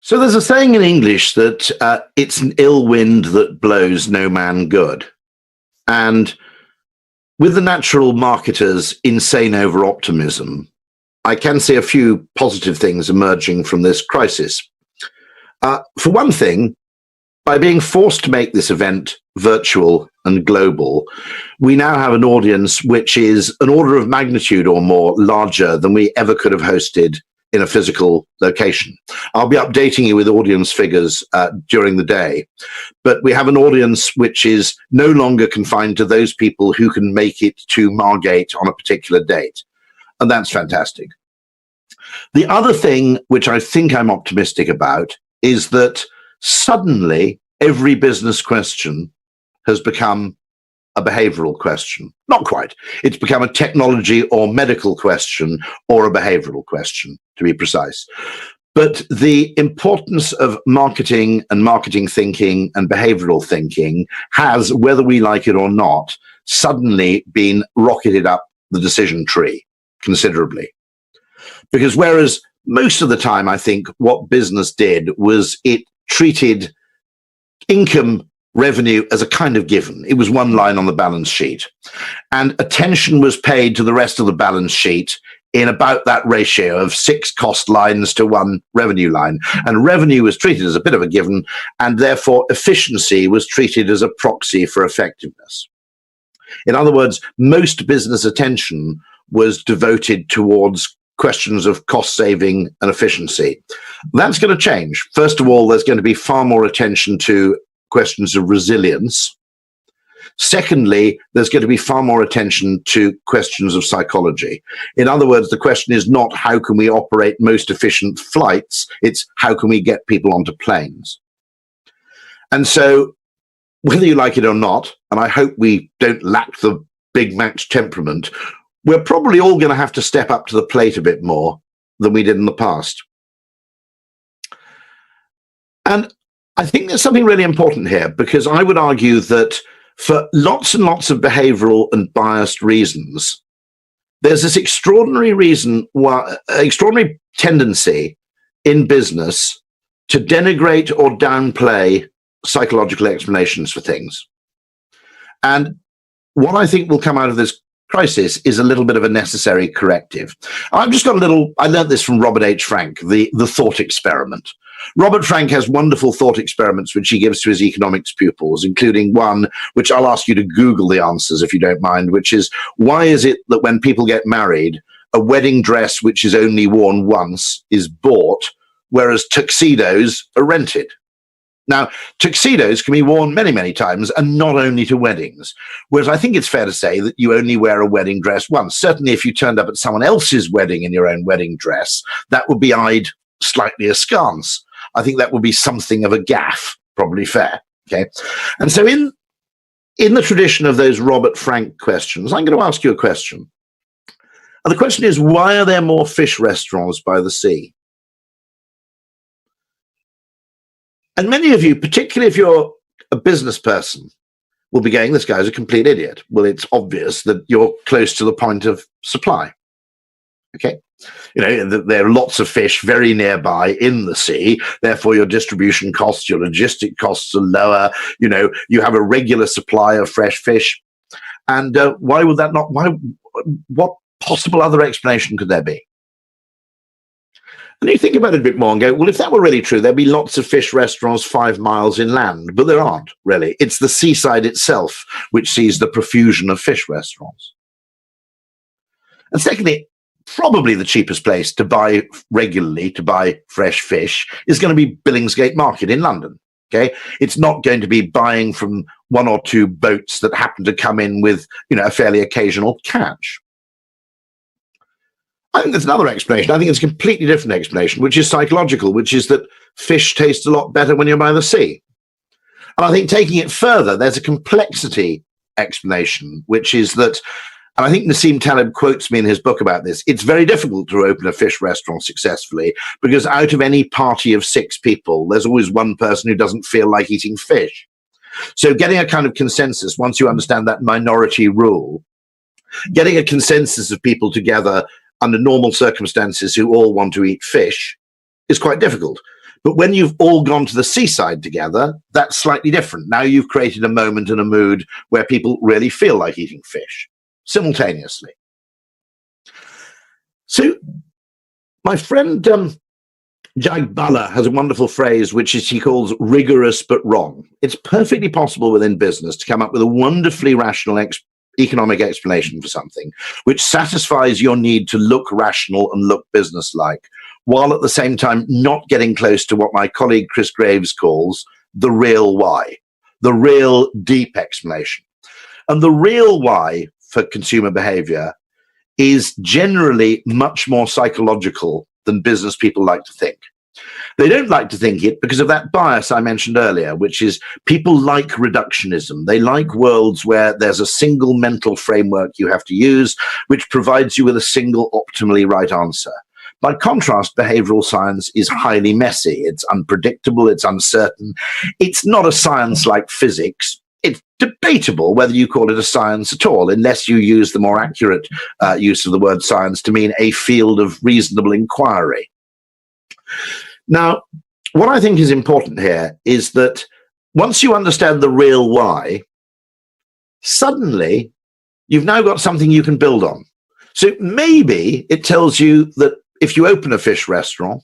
So there's a saying in English that it's an ill wind that blows no man good. And with the natural marketer's insane over-optimism, I can see a few positive things emerging from this crisis. For one thing, by being forced to make this event virtual and global, we now have an audience which is an order of magnitude or more larger than we ever could have hosted in a physical location. I'll be updating you with audience figures during the day, but we have an audience which is no longer confined to those people who can make it to Margate on a particular date, and that's fantastic. The other thing which I think I'm optimistic about is that suddenly every business question has become a behavioral question. Not quite. It's become a technology or medical question or a behavioral question, to be precise. But the importance of marketing and marketing thinking and behavioral thinking has, whether we like it or not, suddenly been rocketed up the decision tree considerably. Because whereas most of the time, I think what business did was it treated income revenue as a kind of given. It was one line on the balance sheet. And attention was paid to the rest of the balance sheet in about that ratio of 6 cost lines to 1 revenue line. And revenue was treated as a bit of a given, and therefore efficiency was treated as a proxy for effectiveness. In other words, most business attention was devoted towards questions of cost saving and efficiency. That's going to change. First of all, there's going to be far more attention to questions of resilience. Secondly, there's going to be far more attention to questions of psychology. In other words, the question is not how can we operate most efficient flights, it's how can we get people onto planes. And so, whether you like it or not, and I hope we don't lack the big match temperament, we're probably all going to have to step up to the plate a bit more than we did in the past. And I think there's something really important here, because I would argue that for lots and lots of behavioral and biased reasons, there's this extraordinary extraordinary tendency in business to denigrate or downplay psychological explanations for things. And what I think will come out of this crisis is a little bit of a necessary corrective. I've just got I learned this from Robert H. Frank, the thought experiment. Robert Frank has wonderful thought experiments which he gives to his economics pupils, including one which I'll ask you to Google the answers if you don't mind, which is, why is it that when people get married, a wedding dress which is only worn once is bought, whereas tuxedos are rented? Now, tuxedos can be worn many, many times, and not only to weddings. Whereas I think it's fair to say that you only wear a wedding dress once. Certainly if you turned up at someone else's wedding in your own wedding dress, that would be eyed slightly askance. I think that would be something of a gaffe, probably fair. Okay, and so in the tradition of those Robert Frank questions, I'm going to ask you a question. And the question is, why are there more fish restaurants by the sea? And many of you, particularly if you're a business person, will be going, this guy's a complete idiot. Well, it's obvious that you're close to the point of supply. Okay? You know, there are lots of fish very nearby in the sea. Therefore, your distribution costs, your logistic costs are lower. You know, you have a regular supply of fresh fish. And why would that not? What possible other explanation could there be? And you think about it a bit more and go, well, if that were really true, there'd be lots of fish restaurants 5 miles inland, but there aren't really. It's the seaside itself which sees the profusion of fish restaurants. And secondly, probably the cheapest place to buy regularly, to buy fresh fish, is going to be Billingsgate Market in London. Okay, it's not going to be buying from 1 or 2 boats that happen to come in with, you know, a fairly occasional catch. I think there's another explanation. I think it's a completely different explanation, which is psychological, which is that fish taste a lot better when you're by the sea. And I think taking it further, there's a complexity explanation, which is that, and I think Nassim Taleb quotes me in his book about this, it's very difficult to open a fish restaurant successfully because out of any party of 6 people, there's always one person who doesn't feel like eating fish. So getting a kind of consensus, once you understand that minority rule, getting a consensus of people together under normal circumstances who all want to eat fish is quite difficult, But when you've all gone to the seaside together, that's slightly different. Now you've created a moment and a mood where people really feel like eating fish simultaneously. So my friend Jagbala has a wonderful phrase, which he calls rigorous but wrong. It's perfectly possible within business to come up with a wonderfully rational economic explanation for something which satisfies your need to look rational and look businesslike, while at the same time not getting close to what my colleague Chris Graves calls the real why, the real deep explanation. And the real why for consumer behavior is generally much more psychological than business people like to think. They don't like to think it because of that bias I mentioned earlier, which is people like reductionism. They like worlds where there's a single mental framework you have to use, which provides you with a single optimally right answer. By contrast, behavioral science is highly messy. It's unpredictable. It's uncertain. It's not a science like physics. It's debatable whether you call it a science at all, unless you use the more accurate use of the word science to mean a field of reasonable inquiry. Now, what I think is important here is that once you understand the real why, suddenly you've now got something you can build on. So maybe it tells you that if you open a fish restaurant,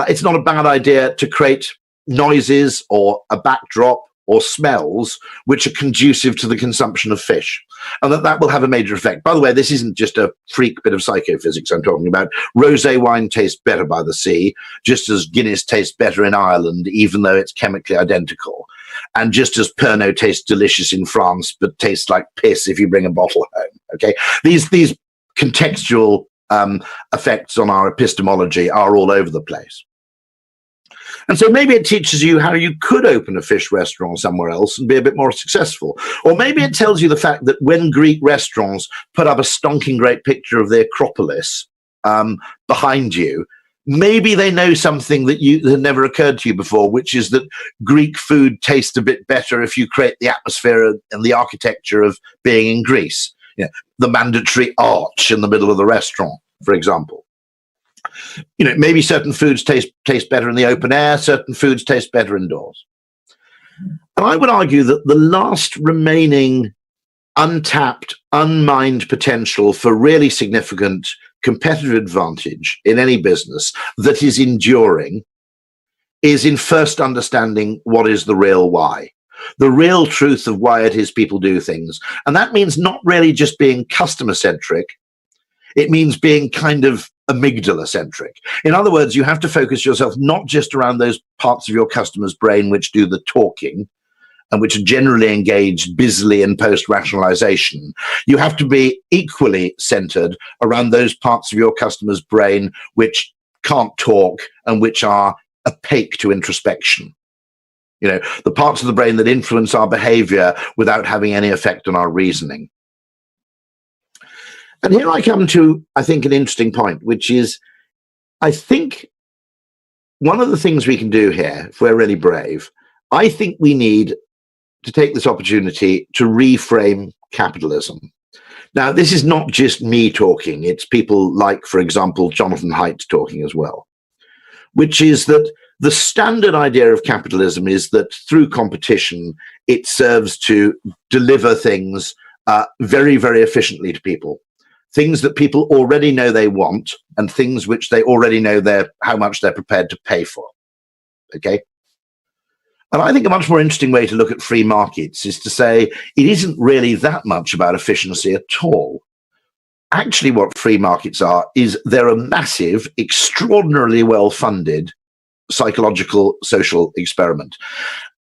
it's not a bad idea to create noises or a backdrop or smells which are conducive to the consumption of fish, and that will have a major effect. By the way, this isn't just a freak bit of psychophysics I'm talking about. Rosé wine tastes better by the sea, just as Guinness tastes better in Ireland, even though it's chemically identical. And just as Pernod tastes delicious in France, but tastes like piss if you bring a bottle home. Okay, these contextual effects on our epistemology are all over the place. And so maybe it teaches you how you could open a fish restaurant somewhere else and be a bit more successful. Or maybe it tells you the fact that when Greek restaurants put up a stonking great picture of the Acropolis behind you, maybe they know something that had never occurred to you before, which is that Greek food tastes a bit better if you create the atmosphere and the architecture of being in Greece. You know, the mandatory arch in the middle of the restaurant, for example. You know, maybe certain foods taste better in the open air, certain foods taste better indoors. And I would argue that the last remaining untapped, unmined potential for really significant competitive advantage in any business that is enduring is in first understanding what is the real why, the real truth of why it is people do things. And that means not really just being customer-centric. It means being kind of amygdala-centric. In other words, you have to focus yourself not just around those parts of your customer's brain which do the talking and which are generally engaged busily in post-rationalization. You have to be equally centered around those parts of your customer's brain which can't talk and which are opaque to introspection. You know, the parts of the brain that influence our behavior without having any effect on our reasoning. And here I come to, I think, an interesting point, which is, I think one of the things we can do here, if we're really brave, I think we need to take this opportunity to reframe capitalism. Now, this is not just me talking, it's people like, for example, Jonathan Haidt talking as well, which is that the standard idea of capitalism is that through competition, it serves to deliver things very, very efficiently to people. Things that people already know they want and things which they already know how much they're prepared to pay for. Okay? And I think a much more interesting way to look at free markets is to say it isn't really that much about efficiency at all. Actually, what free markets are is they're a massive, extraordinarily well-funded psychological social experiment.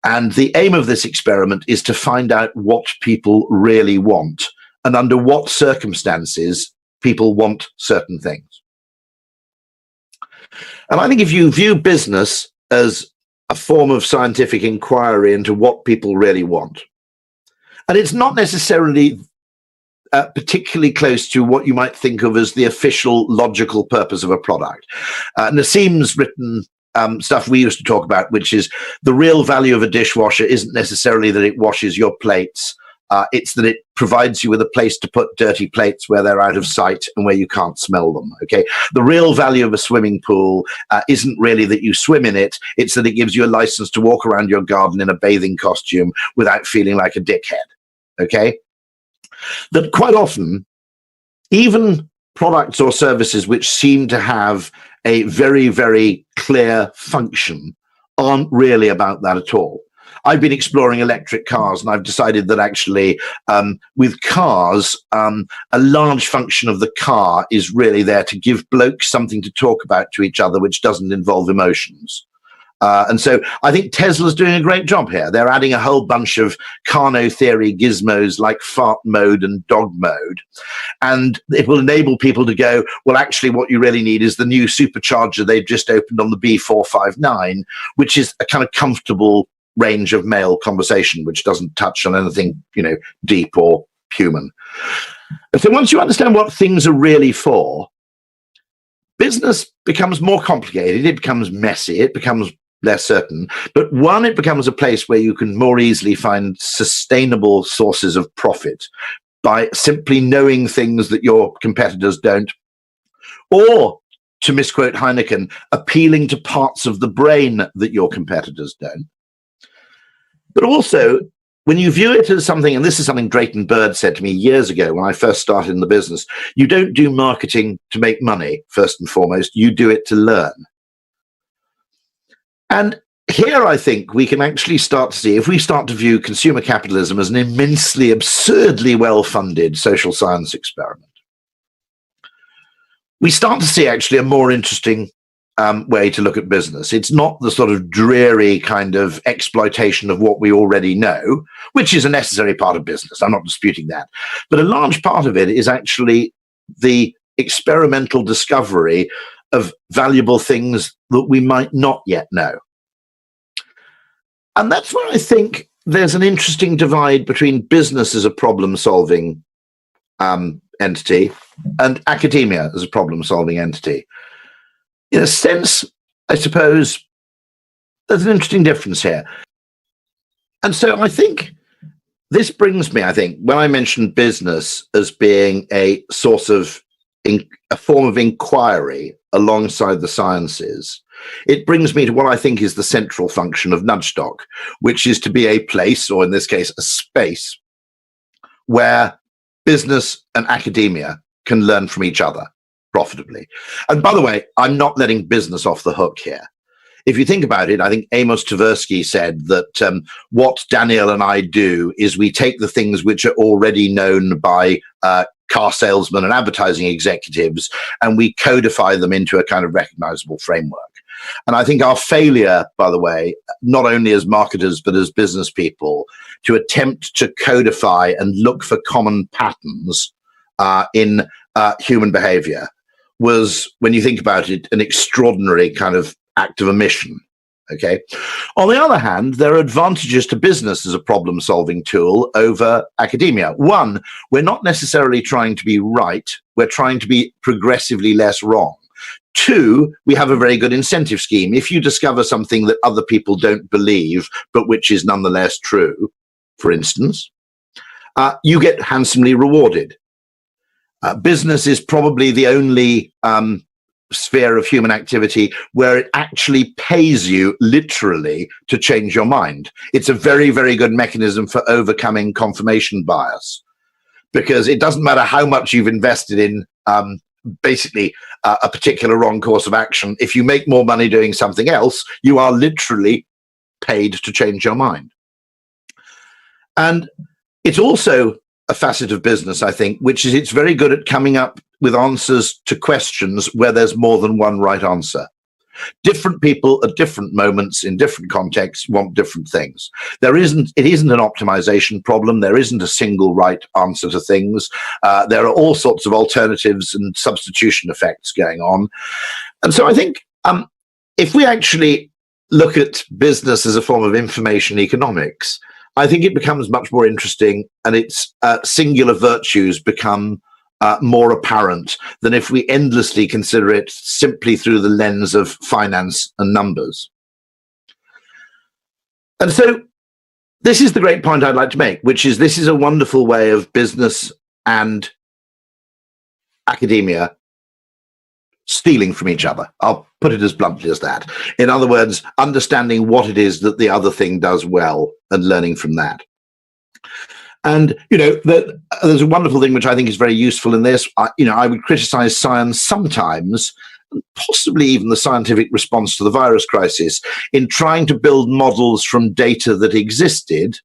And the aim of this experiment is to find out what people really want and under what circumstances people want certain things. And I think if you view business as a form of scientific inquiry into what people really want, and it's not necessarily particularly close to what you might think of as the official logical purpose of a product. Nassim's written stuff we used to talk about, which is the real value of a dishwasher isn't necessarily that it washes your plates It's that it provides you with a place to put dirty plates where they're out of sight and where you can't smell them. Okay, the real value of a swimming pool isn't really that you swim in it. It's that it gives you a license to walk around your garden in a bathing costume without feeling like a dickhead. Okay, that quite often, even products or services which seem to have a very, very clear function aren't really about that at all. I've been exploring electric cars, and I've decided that actually with cars, a large function of the car is really there to give blokes something to talk about to each other, which doesn't involve emotions. And so I think Tesla's doing a great job here. They're adding a whole bunch of Carnot theory gizmos like fart mode and dog mode. And it will enable people to go, well, actually, what you really need is the new supercharger they've just opened on the B459, which is a kind of comfortable range of male conversation, which doesn't touch on anything, deep or human. And so once you understand what things are really for, business becomes more complicated. It becomes messy. It becomes less certain. But one, it becomes a place where you can more easily find sustainable sources of profit by simply knowing things that your competitors don't, or, to misquote Heineken, appealing to parts of the brain that your competitors don't. But also, when you view it as something, and this is something Drayton Bird said to me years ago when I first started in the business, you don't do marketing to make money, first and foremost, you do it to learn. And here I think we can actually start to see, if we start to view consumer capitalism as an immensely, absurdly well-funded social science experiment, we start to see actually a more interesting way to look at business. It's not the sort of dreary kind of exploitation of what we already know, which is a necessary part of business. I'm not disputing that. But a large part of it is actually the experimental discovery of valuable things that we might not yet know. And that's where I think there's an interesting divide between business as a problem-solving entity and academia as a problem-solving entity. In a sense, I suppose, there's an interesting difference here. And so I think this brings me, when I mentioned business as being a source of, a form of inquiry alongside the sciences, it brings me to what I think is the central function of nudgestock, which is to be a place, or in this case, a space, where business and academia can learn from each other profitably. And by the way, I'm not letting business off the hook here. If you think about it, I think Amos Tversky said that what Daniel and I do is we take the things which are already known by car salesmen and advertising executives, and we codify them into a kind of recognizable framework. And I think our failure, by the way, not only as marketers, but as business people, to attempt to codify and look for common patterns in human behavior was, when you think about it, an extraordinary kind of act of omission. Okay. On the other hand, there are advantages to business as a problem-solving tool over academia. One, we're not necessarily trying to be right. We're trying to be progressively less wrong. Two, we have a very good incentive scheme. If you discover something that other people don't believe, but which is nonetheless true, for instance, you get handsomely rewarded. Business is probably the only sphere of human activity where it actually pays you literally to change your mind. It's a very, very good mechanism for overcoming confirmation bias, because it doesn't matter how much you've invested in basically a particular wrong course of action. If you make more money doing something else, you are literally paid to change your mind. And it's also a facet of business, I think, which is it's very good at coming up with answers to questions where there's more than one right answer. Different people at different moments in different contexts want different things. It isn't an optimization problem. There isn't a single right answer to things. There are all sorts of alternatives and substitution effects going on. And so I think if we actually look at business as a form of information economics, I think it becomes much more interesting, and its singular virtues become more apparent than if we endlessly consider it simply through the lens of finance and numbers. And so this is the great point I'd like to make, which is this is a wonderful way of business and academia stealing from each other. I'll put it as bluntly as that. In other words, understanding what it is that the other thing does well and learning from that. And, there's a wonderful thing which I think is very useful in this. I would criticize science sometimes, possibly even the scientific response to the virus crisis, in trying to build models from data that existed,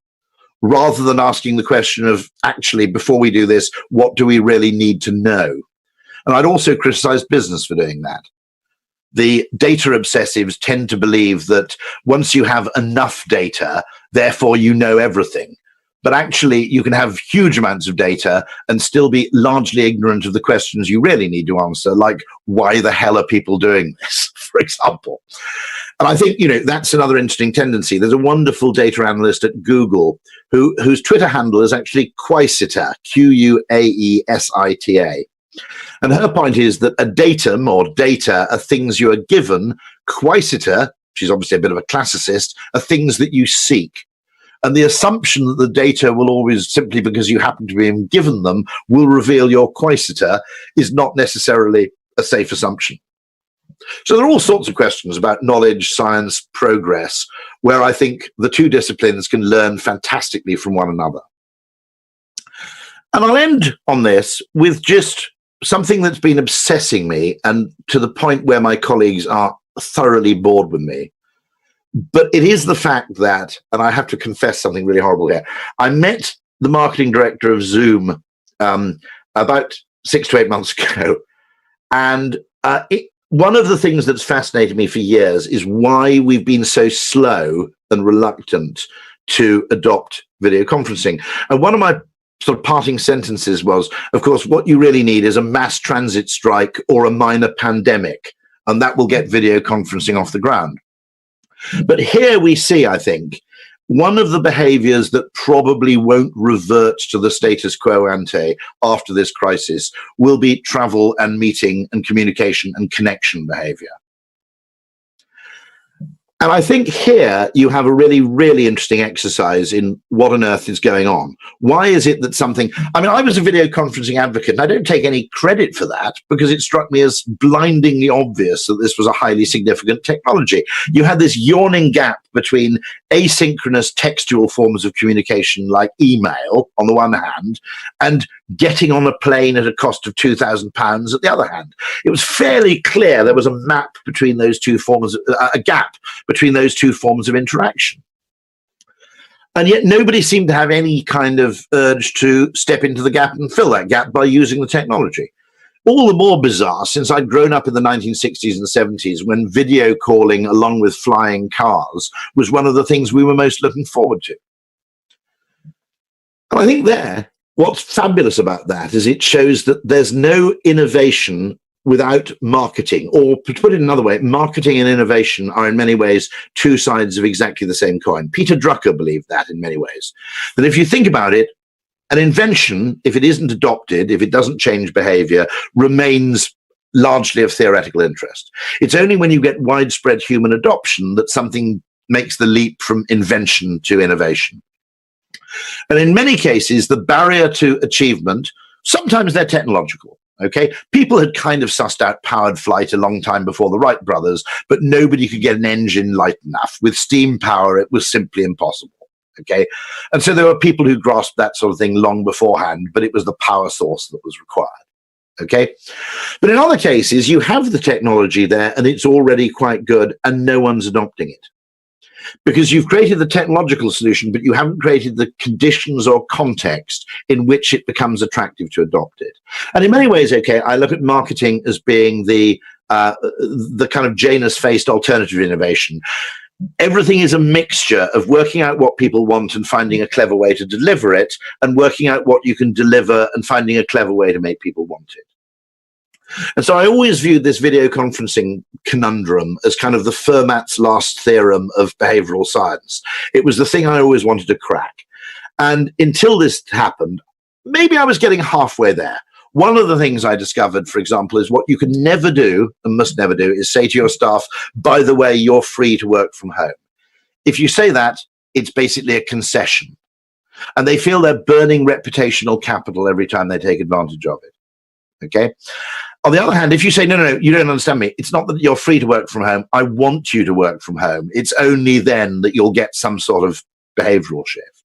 rather than asking the question of, actually, before we do this, what do we really need to know? And I'd also criticize business for doing that. The data obsessives tend to believe that once you have enough data, therefore you know everything. But actually, you can have huge amounts of data and still be largely ignorant of the questions you really need to answer, like, why the hell are people doing this, for example? And I think, that's another interesting tendency. There's a wonderful data analyst at Google whose Twitter handle is actually Quaesita, Quaesita. And her point is that a datum or data are things you are given. Quaesita, she's obviously a bit of a classicist, are things that you seek. And the assumption that the data will always, simply because you happen to be given them, will reveal your Quaesita is not necessarily a safe assumption. So there are all sorts of questions about knowledge, science, progress, where I think the two disciplines can learn fantastically from one another. And I'll end on this with just something that's been obsessing me, and to the point where my colleagues are thoroughly bored with me. But it is the fact that, and I have to confess something really horrible here, I met the marketing director of Zoom about 6 to 8 months ago. And one of the things that's fascinated me for years is why we've been so slow and reluctant to adopt video conferencing. And one of my sort of parting sentences was, of course, what you really need is a mass transit strike or a minor pandemic, and that will get video conferencing off the ground. But here we see, I think, one of the behaviors that probably won't revert to the status quo ante after this crisis will be travel and meeting and communication and connection behavior. And I think here you have a really, really interesting exercise in what on earth is going on. Why is it that something, I was a video conferencing advocate, and I don't take any credit for that because it struck me as blindingly obvious that this was a highly significant technology. You had this yawning gap between asynchronous textual forms of communication like email on the one hand, and getting on a plane at a cost of £2,000 at the other hand. It was fairly clear there was a map between those two forms, a gap between those two forms of interaction. And yet nobody seemed to have any kind of urge to step into the gap and fill that gap by using the technology. All the more bizarre since I'd grown up in the 1960s and 70s when video calling along with flying cars was one of the things we were most looking forward to. And I think what's fabulous about that is it shows that there's no innovation without marketing, or to put it another way, marketing and innovation are in many ways two sides of exactly the same coin. Peter Drucker believed that in many ways. That if you think about it, an invention, if it isn't adopted, if it doesn't change behavior, remains largely of theoretical interest. It's only when you get widespread human adoption that something makes the leap from invention to innovation. And in many cases, the barrier to achievement, sometimes they're technological. Okay, people had kind of sussed out powered flight a long time before the Wright brothers, but nobody could get an engine light enough. With steam power, it was simply impossible. Okay, and so there were people who grasped that sort of thing long beforehand, but it was the power source that was required. Okay, but in other cases, you have the technology there and it's already quite good and no one's adopting it. Because you've created the technological solution, but you haven't created the conditions or context in which it becomes attractive to adopt it. And in many ways, okay, I look at marketing as being the kind of Janus-faced alternative innovation. Everything is a mixture of working out what people want and finding a clever way to deliver it, and working out what you can deliver and finding a clever way to make people want it. And so I always viewed this video conferencing conundrum as kind of the Fermat's last theorem of behavioral science. It was the thing I always wanted to crack. And until this happened, maybe I was getting halfway there. One of the things I discovered, for example, is what you can never do and must never do is say to your staff, by the way, you're free to work from home. If you say that, it's basically a concession. And they feel they're burning reputational capital every time they take advantage of it. Okay? On the other hand, if you say, no, you don't understand me. It's not that you're free to work from home. I want you to work from home. It's only then that you'll get some sort of behavioral shift.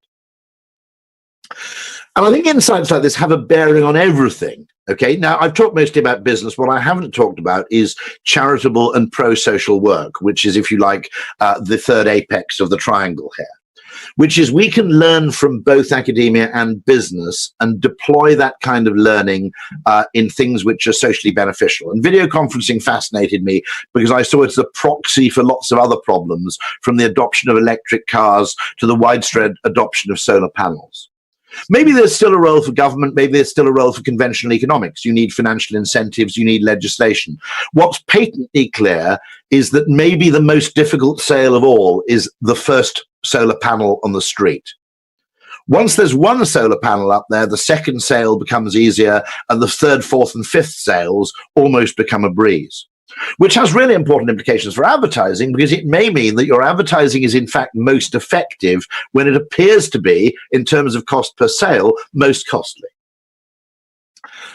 And I think insights like this have a bearing on everything. Okay, now I've talked mostly about business. What I haven't talked about is charitable and pro-social work, which is, if you like, the third apex of the triangle here, which is we can learn from both academia and business and deploy that kind of learning in things which are socially beneficial. And video conferencing fascinated me because I saw it's the proxy for lots of other problems, from the adoption of electric cars to the widespread adoption of solar panels. Maybe there's still a role for government, maybe there's still a role for conventional economics. You need financial incentives, you need legislation. What's patently clear is that maybe the most difficult sale of all is the first solar panel on the street. Once there's one solar panel up there, the second sale becomes easier, and the third, fourth, and fifth sales almost become a breeze. Which has really important implications for advertising, because it may mean that your advertising is in fact most effective when it appears to be, in terms of cost per sale, most costly.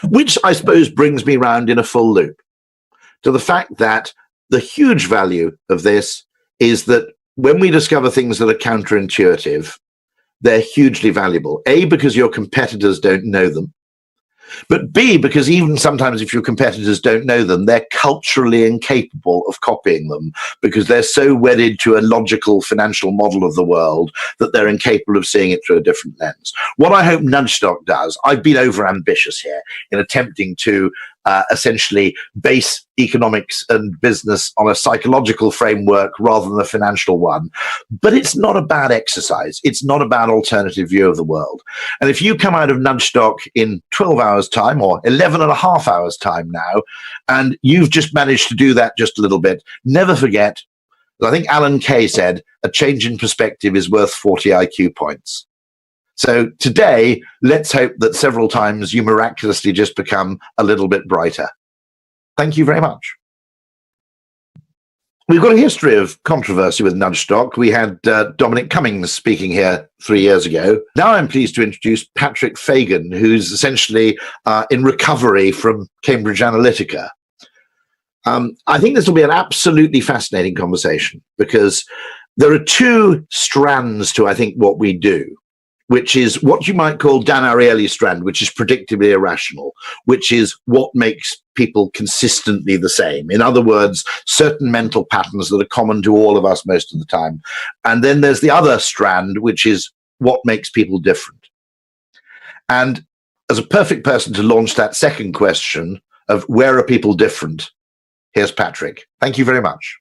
Which I suppose brings me round in a full loop to the fact that the huge value of this is that when we discover things that are counterintuitive, they're hugely valuable. A, because your competitors don't know them. But B, because even sometimes if your competitors don't know them, they're culturally incapable of copying them because they're so wedded to a logical financial model of the world that they're incapable of seeing it through a different lens. What I hope nudgestock does, I've been overambitious here in attempting to essentially base economics and business on a psychological framework rather than a financial one. But it's not a bad exercise. It's not a bad alternative view of the world. And if you come out of nudgestock in 12 hours time or 11 and a half hours time now, and you've just managed to do that just a little bit, never forget, I think Alan Kay said, a change in perspective is worth 40 IQ points. So today, let's hope that several times you miraculously just become a little bit brighter. Thank you very much. We've got a history of controversy with nudgestock. We had Dominic Cummings speaking here 3 years ago. Now I'm pleased to introduce Patrick Fagan, who's essentially in recovery from Cambridge Analytica. I think this will be an absolutely fascinating conversation because there are two strands to, I think, what we do, which is what you might call Dan Ariely strand, which is predictably irrational, which is what makes people consistently the same. In other words, certain mental patterns that are common to all of us most of the time. And then there's the other strand, which is what makes people different. And as a perfect person to launch that second question of where are people different, here's Patrick. Thank you very much.